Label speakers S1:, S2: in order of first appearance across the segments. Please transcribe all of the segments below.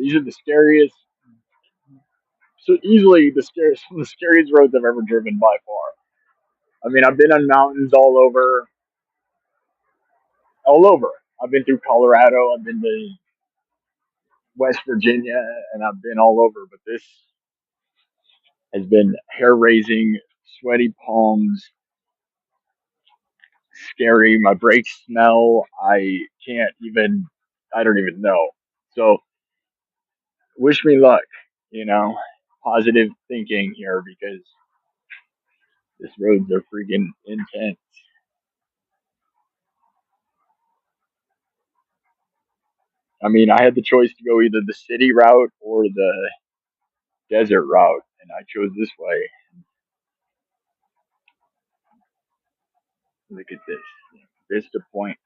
S1: These are the scariest, so easily the scariest, some of the scariest roads I've ever driven by far. I mean, I've been on mountains all over. I've been through Colorado, I've been to West Virginia, and I've been all over. But this has been hair raising, sweaty palms, scary. My brakes smell. I don't even know. So wish me luck, you know, positive thinking here because this roads are freaking intense. I mean, I had the choice to go either the city route or the desert route, and I chose this way. Look at this. Vista Point.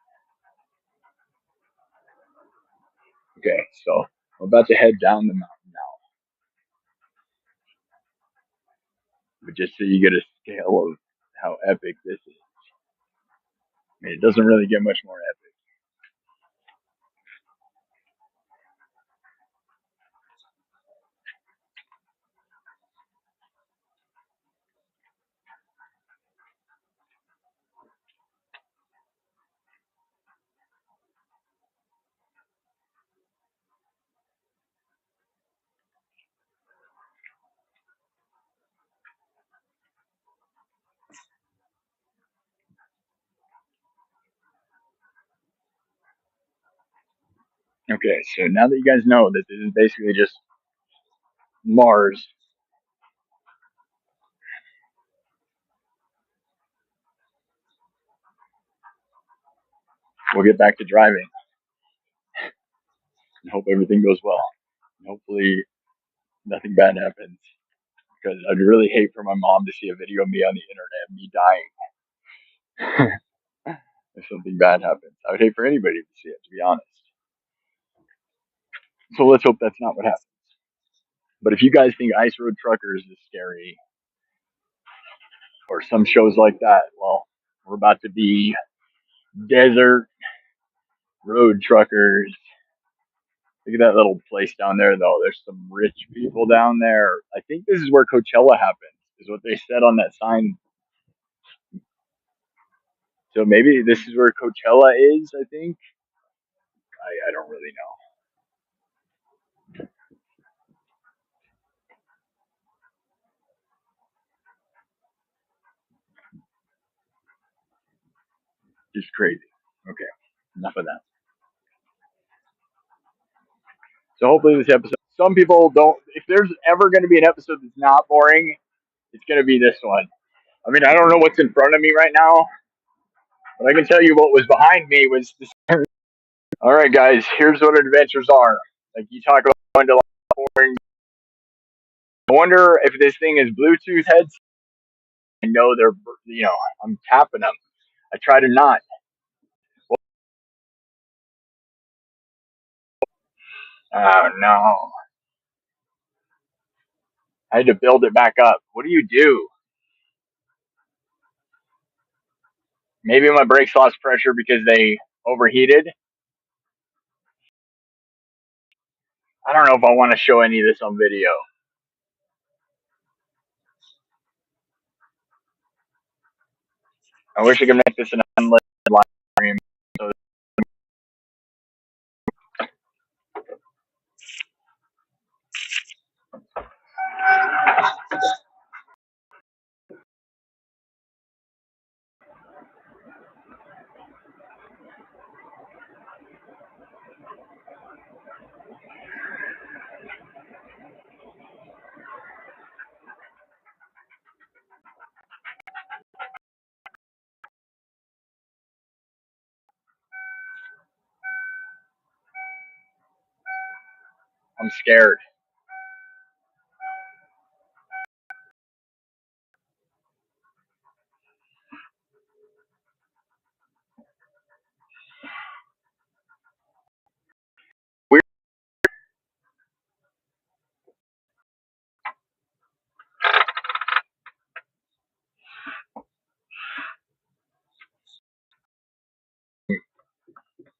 S1: Okay, so I'm about to head down the mountain now. But just so you get a scale of how epic this is. I mean, it doesn't really get much more epic. Okay, so now that you guys know that this is basically just Mars, we'll get back to driving and hope everything goes well. And hopefully, nothing bad happens because I'd really hate for my mom to see a video of me on the internet of me dying if something bad happens. I would hate for anybody to see it, to be honest. So let's hope that's not what happens. But if you guys think Ice Road Truckers is scary or some shows like that, well, we're about to be desert road truckers. Look at that little place down there, though. There's some rich people down there. I think this is where Coachella happens, is what they said on that sign. So maybe this is where Coachella is, I think. I don't really know. Just crazy. Okay, enough of that. So hopefully this episode, some people don't, if there's ever going to be an episode that's not boring, it's going to be this one. I mean, I don't know what's in front of me right now, but I can tell you what was behind me was this. All right, guys, here's what adventures are. Like you talk about going to boring. I wonder if this thing is Bluetooth heads. I know they're, I'm tapping them. I try to not. Oh no. I had to build it back up. What do you do? Maybe my brakes lost pressure because they overheated. I don't know if I want to show any of this on video. I wish I could make this an unlimited live stream. So I'm scared.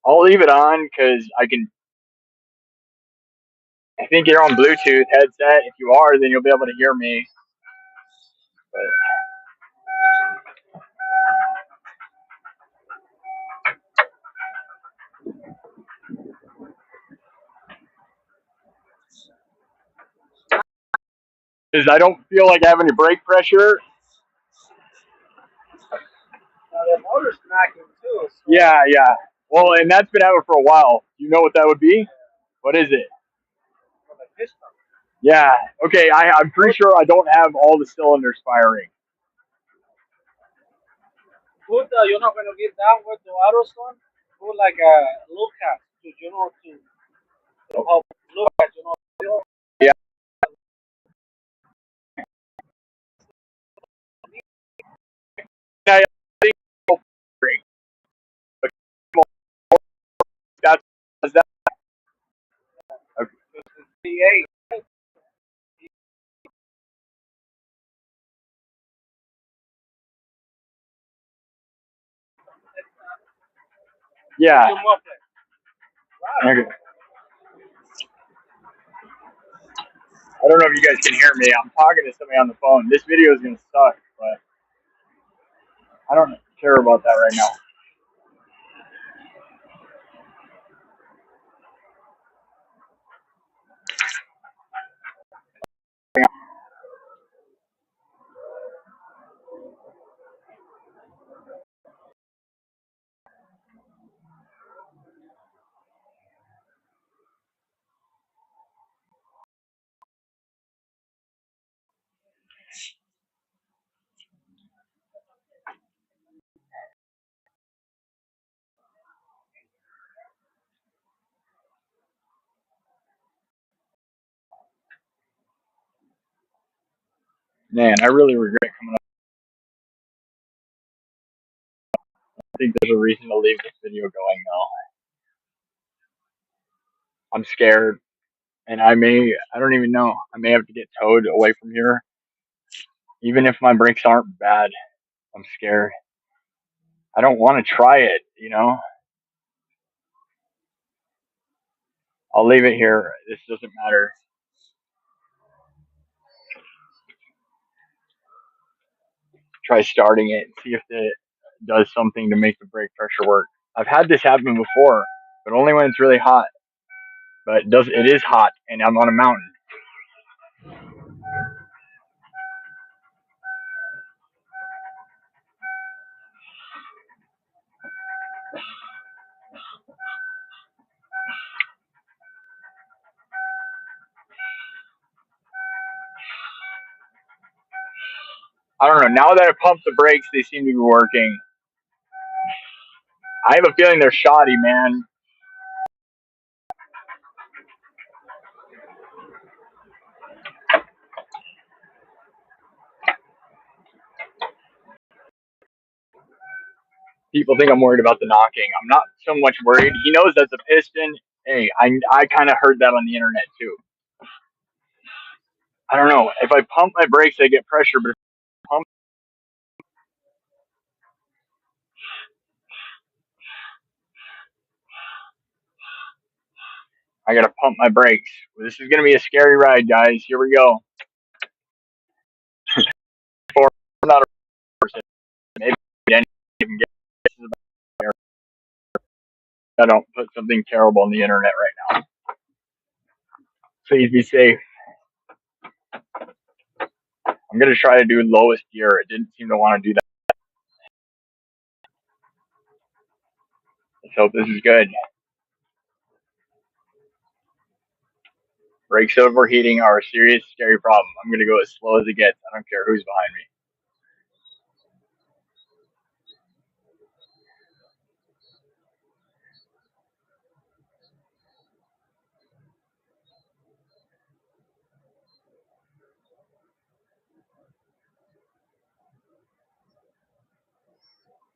S1: I'll leave it on because I can think you're on Bluetooth headset. If you are, then you'll be able to hear me. But because I don't feel like I have any brake pressure.
S2: The motor's knocking too. So
S1: Yeah, yeah. Well, and that's been happening for a while. You know what that would be? What is it?
S2: for the piston.
S1: Yeah. Okay. I'm pretty sure I don't have all the cylinders firing.
S2: Put you're not gonna get down with the auto one. Put like a look at to how look at
S1: Yeah. I think that's that. Okay.
S2: V8.
S1: Yeah.
S2: Your muffler.
S1: Okay. I don't know if you guys can hear me. I'm talking to somebody on the phone. This video is gonna suck, but I don't care about that right now. Man, I really regret coming up. I think there's a reason to leave this video going though. I'm scared, and I don't even know. I may have to get towed away from here, even if my brakes aren't bad. I'm scared. I don't want to try it, you know? I'll leave it here. This doesn't matter. Try starting it and see if it does something to make the brake pressure work. I've had this happen before, but only when it's really hot. But it is hot, and I'm on a mountain. I don't know. Now that I pumped the brakes, they seem to be working. I have a feeling they're shoddy, man. People think I'm worried about the knocking. I'm not so much worried. He knows that's a piston. Hey, I kind of heard that on the internet too. I don't know. If I pump my brakes, I get pressure, but if I pump, I gotta pump my brakes. This is gonna be a scary ride, guys. Here we go. For not a person, maybe I didn't even get. I don't put something terrible on the internet right now. Please be safe. I'm gonna try to do lowest gear. It didn't seem to want to do that. Let's hope this is good. Brakes overheating are a serious, scary problem. I'm gonna go as slow as it gets. I don't care who's behind me.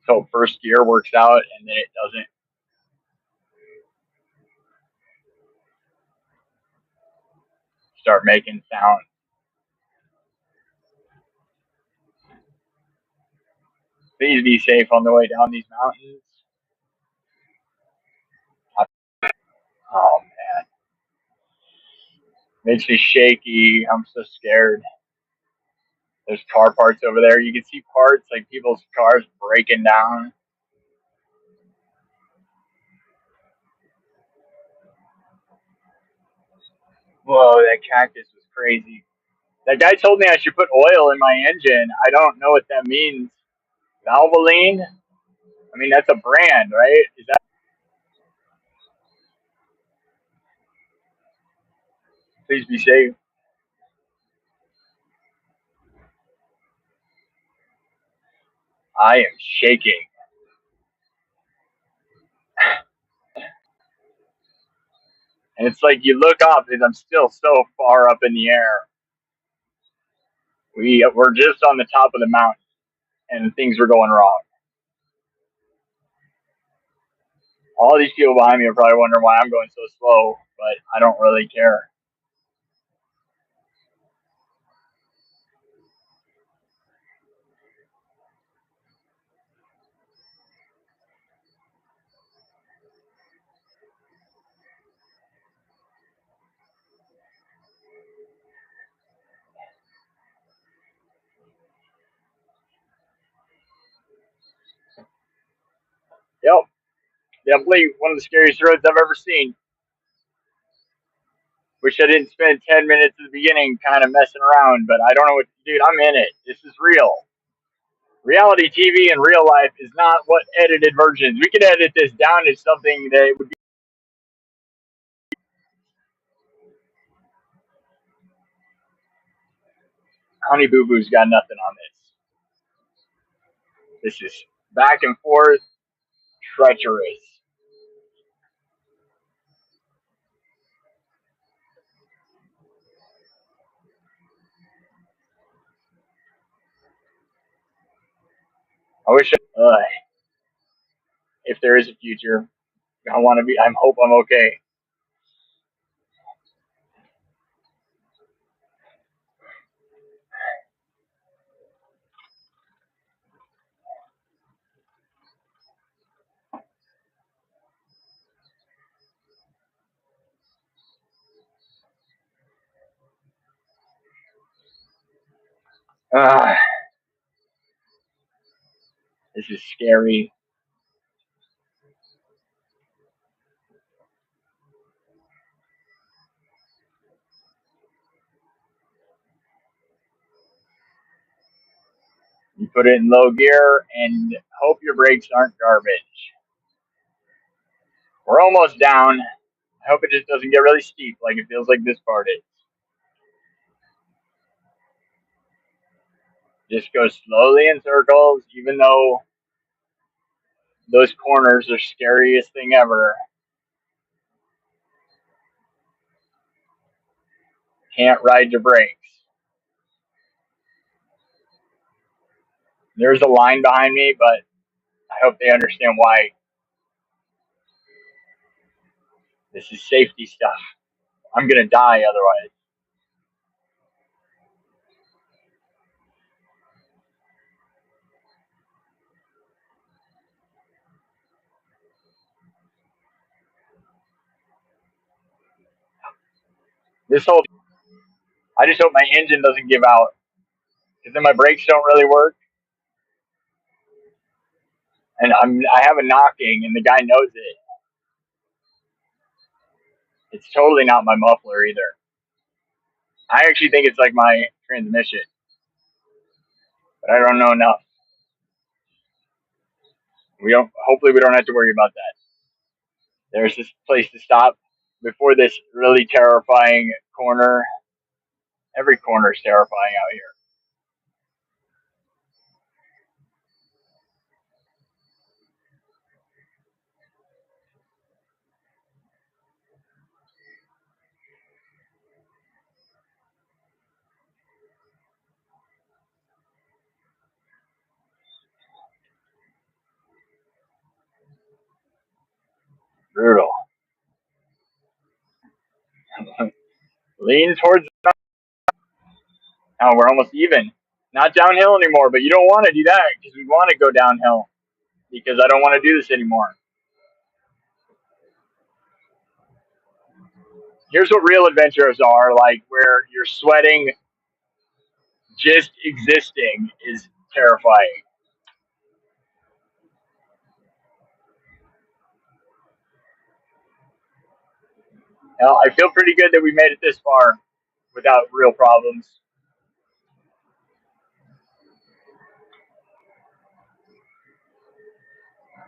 S1: So first gear works out, and then it doesn't. Start making sound. Please be safe on the way down these mountains. Oh man. Makes me shaky. I'm so scared. There's car parts over there. You can see parts like people's cars breaking down. Whoa, that cactus was crazy. That guy told me I should put oil in my engine. I don't know what that means. Valvoline? I mean, that's a brand, right? Is that? Please be safe. I am shaking. And it's like you look up and I'm still so far up in the air. We're just on the top of the mountain and things were going wrong. All these people behind me are probably wondering why I'm going so slow, but I don't really care. Yep, definitely one of the scariest roads I've ever seen. Wish I didn't spend 10 minutes at the beginning kind of messing around, but I don't know what, dude, I'm in it. This is real. Reality TV in real life is not what edited versions. We could edit this down to something that would be. Honey Boo Boo's got nothing on this. This is back and forth, treacherous. I wish, if there is a future, I want to be. I hope I'm okay. Uh, this is scary. You put it in low gear and hope your brakes aren't garbage. We're almost down. I hope it just doesn't get really steep like it feels like this part is. Just go slowly in circles, even though those corners are scariest thing ever. Can't ride your brakes. There's a line behind me, but I hope they understand why. This is safety stuff. I'm gonna die otherwise. This whole, I just hope my engine doesn't give out, because then my brakes don't really work, and I have a knocking, and the guy knows it. It's totally not my muffler either. I actually think it's like my transmission, but I don't know enough. We don't. Hopefully, we don't have to worry about that. There's this place to stop before this really terrifying corner. Every corner is terrifying out here. Brutal. Lean towards. Now we're almost even. Not downhill anymore, but you don't want to do that because we want to go downhill because I don't want to do this anymore. Here's what real adventures are like, where you're sweating just existing is terrifying. Now, I feel pretty good that we made it this far without real problems.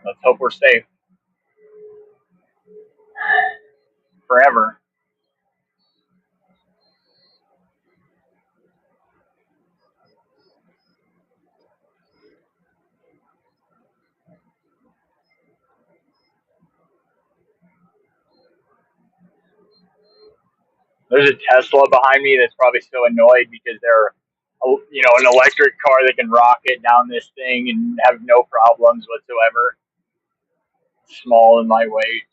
S1: Let's hope we're safe forever. There's a Tesla behind me that's probably so annoyed because they're, an electric car that can rocket down this thing and have no problems whatsoever. Small and lightweight.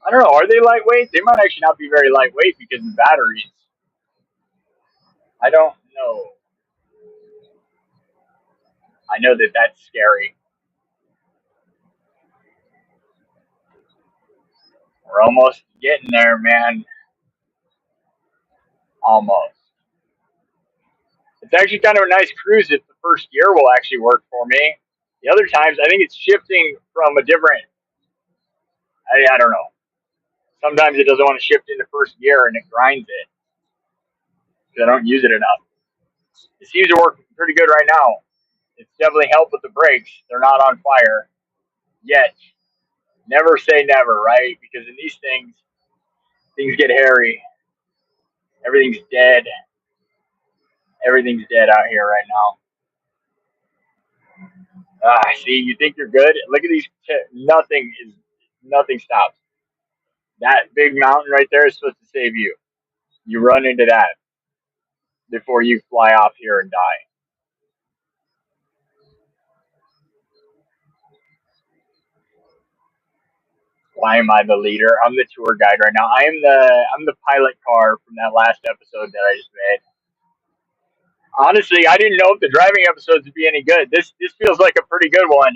S1: I don't know. Are they lightweight? They might actually not be very lightweight because of batteries. I don't know. I know that that's scary. We're almost getting there, man. Almost. It's actually kind of a nice cruise if the first gear will actually work for me. The other times, I think it's shifting from a different. I don't know. Sometimes it doesn't want to shift into first gear and it grinds it because I don't use it enough. It seems to work pretty good right now. It's definitely helped with the brakes. They're not on fire yet. Never say never, right? Because in these things get hairy. Everything's dead. Everything's dead out here right now. See, you think you're good? Look at these. Nothing stops. That big mountain right there is supposed to save you. You run into that before you fly off here and die. Why am I the leader? I'm the tour guide right now. I'm the pilot car from that last episode that I just made. Honestly, I didn't know if the driving episodes would be any good. This feels like a pretty good one.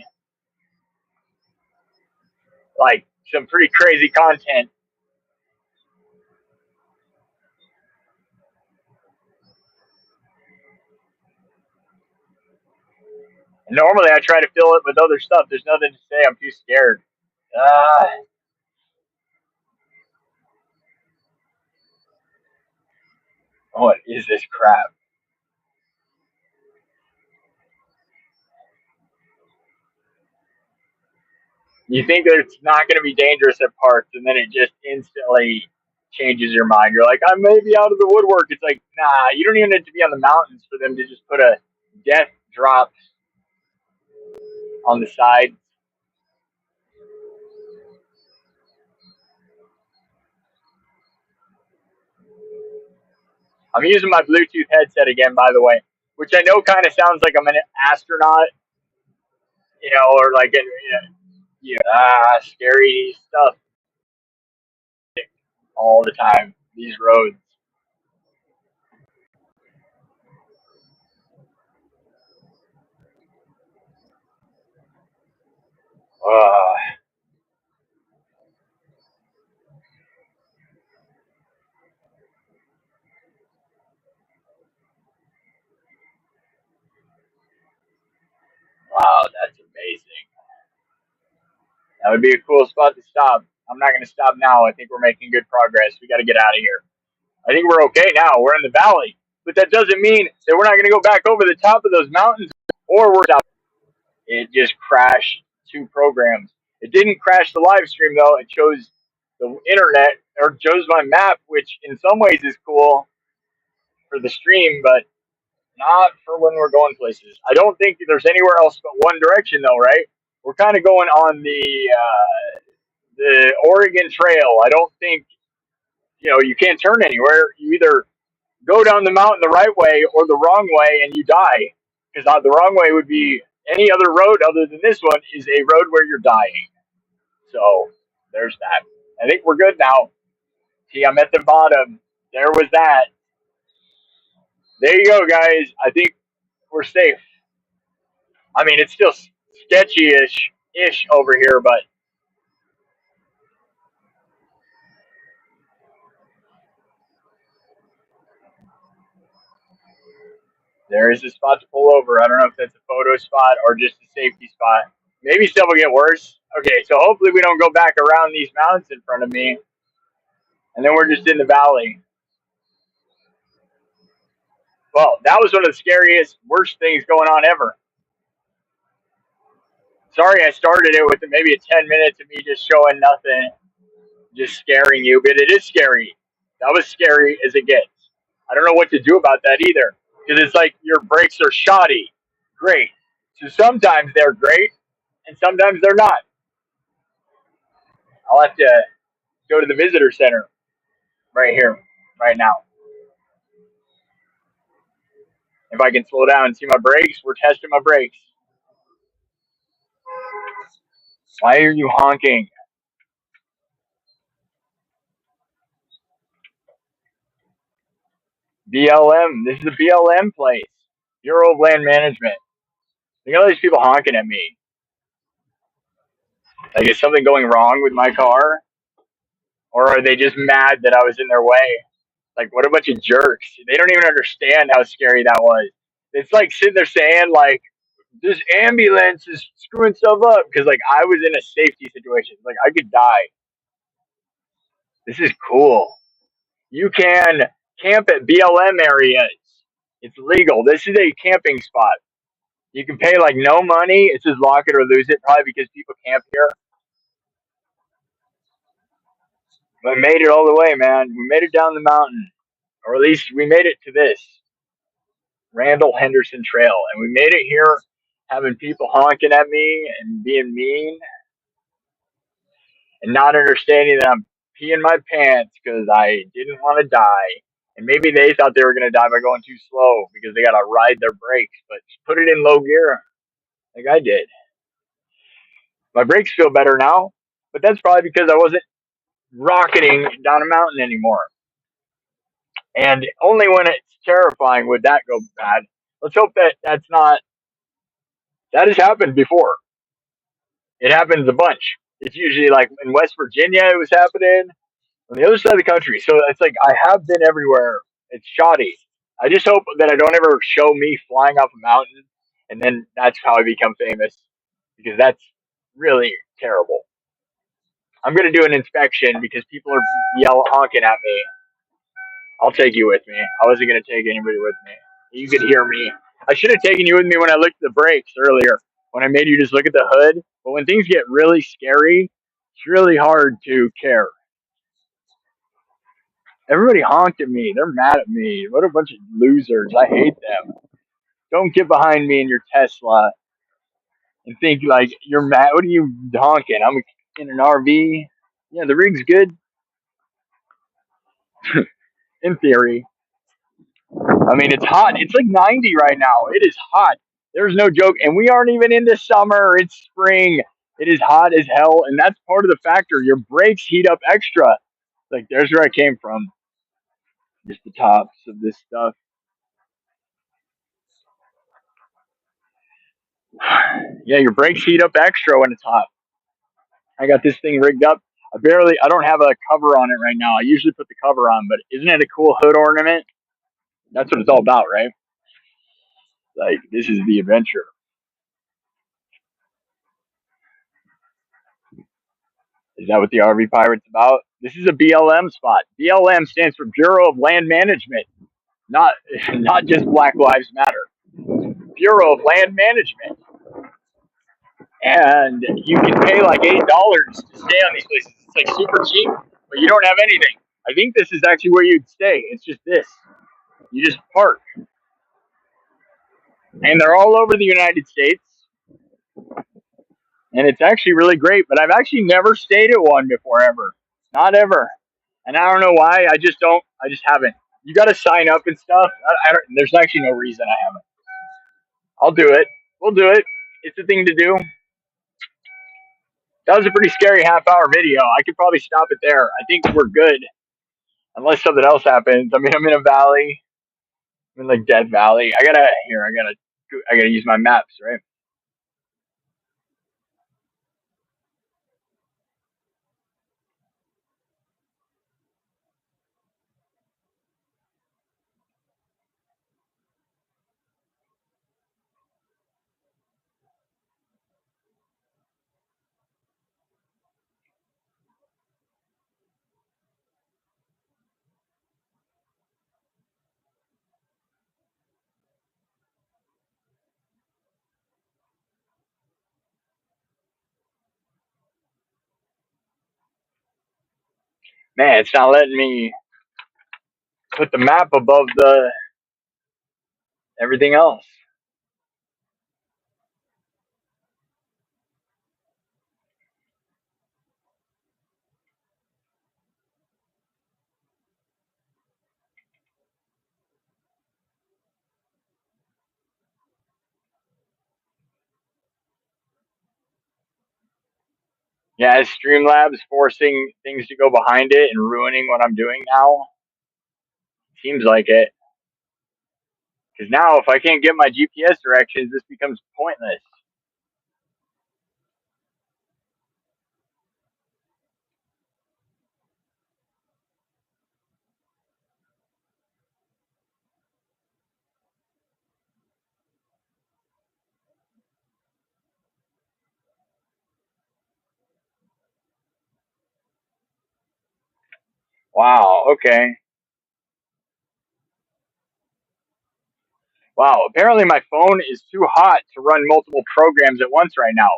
S1: Like some pretty crazy content. Normally, I try to fill it with other stuff. There's nothing to say. I'm too scared. Uh, what is this crap? You think that it's not going to be dangerous at parts, and then it just instantly changes your mind. You're like, I may be out of the woodwork. It's like, nah, you don't even have to be on the mountains for them to just put a death drop on the side. I'm using my Bluetooth headset again, by the way, which I know kind of sounds like I'm an astronaut, or like scary stuff all the time. These roads. Uh, wow, that's amazing. That would be a cool spot to stop. I'm not going to stop now. I think we're making good progress. We got to get out of here. I think we're okay now. We're in the valley, but that doesn't mean that we're not going to go back over the top of those mountains, or we're out. It just crashed two programs. It didn't crash the live stream though. It chose the internet, or chose my map, which in some ways is cool for the stream, but not for when we're going places. I don't think there's anywhere else but one direction though, right? We're kind of going on the Oregon Trail. I don't think you can't turn anywhere. You either go down the mountain the right way or the wrong way, and you die. Because the wrong way would be any other road other than this one is a road where you're dying. So there's that. I think we're good now. See, I'm at the bottom. There was that. There you go, guys. I think we're safe. I mean, it's still sketchy-ish over here, but There is a spot to pull over. I don't know if that's a photo spot or just a safety spot. Maybe stuff will get worse. Okay, so hopefully we don't go back around these mountains in front of me, and then we're just in the valley. Well, that was one of the scariest, worst things going on ever. Sorry I started it with maybe a 10 minutes of me just showing nothing, just scaring you, but it is scary. That was scary as it gets. I don't know what to do about that either, because it's like your brakes are shoddy. Great. So sometimes they're great, and sometimes they're not. I'll have to go to the visitor center right here, right now. If I can slow down and see my brakes, we're testing my brakes. Why are you honking? BLM. This is a BLM place. Bureau of Land Management. Look at all these people honking at me. Like, is something going wrong with my car? Or are they just mad that I was in their way? Like, what a bunch of jerks. They don't even understand how scary that was. It's like sitting there saying, like, this ambulance is screwing stuff up. Because, like, I was in a safety situation. Like, I could die. This is cool. You can camp at BLM areas. It's legal. This is a camping spot. You can pay, like, no money. It says lock it or lose it, probably because people camp here. But we made it all the way, man. We made it down the mountain. Or at least we made it to this Randall Henderson Trail. And we made it here having people honking at me and being mean and not understanding that I'm peeing my pants because I didn't want to die. And maybe they thought they were going to die by going too slow because they got to ride their brakes. But just put it in low gear like I did. My brakes feel better now, but that's probably because I wasn't rocketing down a mountain anymore. And only when it's terrifying would that go bad. Let's hope that that's not. That has happened before. It happens a bunch. It's usually like in West Virginia, it was happening on the other side of the country. So it's like I have been everywhere. It's shoddy. I just hope that I don't ever show me flying off a mountain, and then that's how I become famous, because that's really terrible. I'm gonna do an inspection because people are honking at me. I'll take you with me. I wasn't gonna take anybody with me. You could hear me. I should have taken you with me when I looked at the brakes earlier. When I made you just look at the hood. But when things get really scary, it's really hard to care. Everybody honked at me. They're mad at me. What a bunch of losers. I hate them. Don't get behind me in your Tesla and think like you're mad. What are you honking? I'm in an RV. Yeah, the rig's good in theory. I mean, it's hot. It's like 90 right now. It is hot. There's no joke. And we aren't even into summer. It's spring. It is hot as hell. And that's part of the factor. Your brakes heat up extra. Like, there's where I came from. Just the tops of this stuff. Yeah, your brakes heat up extra when it's hot. I got this thing rigged up. I don't have a cover on it right now. I usually put the cover on, but isn't it a cool hood ornament? That's what it's all about, right? Like, this is the adventure. Is that what the RV Pirate's about? This is a BLM spot. BLM stands for Bureau of Land Management, not not just Black Lives Matter. Bureau of Land Management, and you can pay like $8 to stay on these places. It's like super cheap, but you don't have anything. I think this is actually where you'd stay. It's just this. You just park, and they're all over the United States, and it's actually really great. But I've actually never stayed at one before, ever, not ever. And I don't know why. I just don't. I just haven't. You got to sign up and stuff. I don't. There's actually no reason I haven't. I'll do it. We'll do it. It's a thing to do. That was a pretty scary half-hour video. I could probably stop it there. I think we're good, unless something else happens. I mean, I'm in a valley. I'm in like Death Valley. I gotta use my maps, right? Man, it's not letting me put the map above the everything else. Yeah, is Streamlabs forcing things to go behind it and ruining what I'm doing now? Seems like it. Because now, if I can't get my GPS directions, this becomes pointless. Wow, okay. Wow, apparently my phone is too hot to run multiple programs at once right now.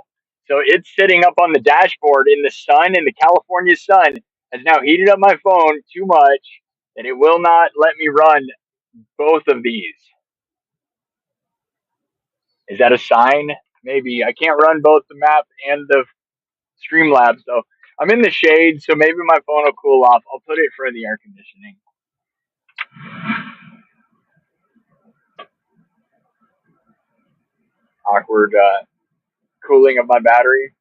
S1: So it's sitting up on the dashboard in the sun, in the California sun, has now heated up my phone too much, and it will not let me run both of these. Is that a sign? Maybe. I can't run both the map and the Streamlabs though. I'm in the shade, so maybe my phone will cool off. I'll put it for the air conditioning. Awkward cooling of my battery.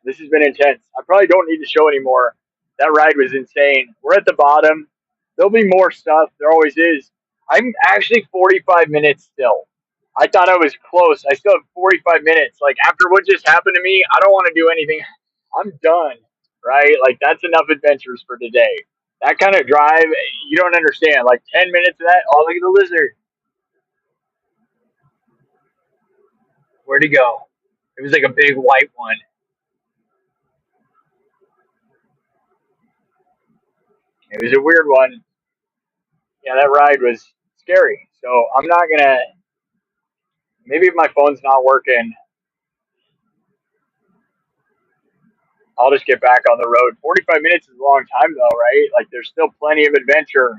S1: This has been intense. I probably don't need to show anymore. That ride was insane. We're at the bottom. There'll be more stuff. There always is. I'm actually 45 minutes still. I thought I was close. I still have 45 minutes. Like, after what just happened to me, I don't want to do anything. I'm done, right? Like, that's enough adventures for today. That kind of drive, you don't understand. Like, 10 minutes of that, oh, look at the lizard. Where'd he go? It was like a big white one. It was a weird one. Yeah, that ride was scary. So I'm not gonna. Maybe if my phone's not working, I'll just get back on the road. 45 minutes is a long time though, right? Like there's still plenty of adventure,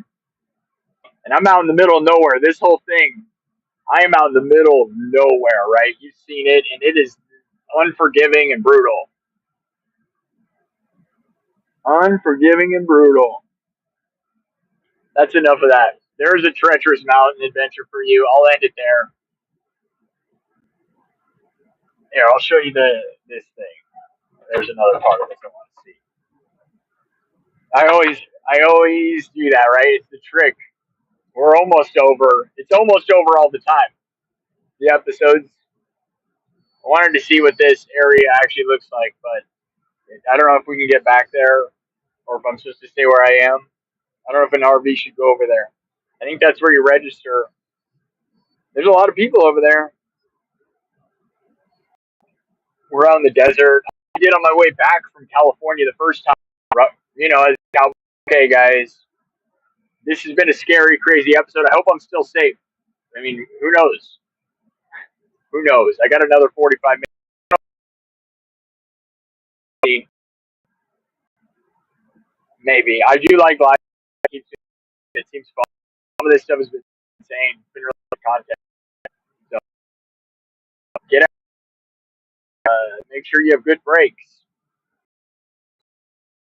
S1: and I'm out in the middle of nowhere. This whole thing, I am out in the middle of nowhere, right? You've seen it, and it is unforgiving and brutal. Unforgiving and brutal. That's enough of that. There's a treacherous mountain adventure for you. I'll end it there. Here, I'll show you this thing. There's another part of this I want to see. I always do that, right? It's the trick. We're almost over. It's almost over all the time. The episodes. I wanted to see what this area actually looks like, but I don't know if we can get back there or if I'm supposed to stay where I am. I don't know if an RV should go over there. I think that's where you register. There's a lot of people over there. We're out in the desert. I did on my way back from California the first time. You know, okay, guys, this has been a scary, crazy episode. I hope I'm still safe. I mean, who knows? Who knows? I got another 45 minutes. Maybe. I do like live. It seems fun. Some of this stuff has been insane. It's been really good content. So get out. Make sure you have good breaks.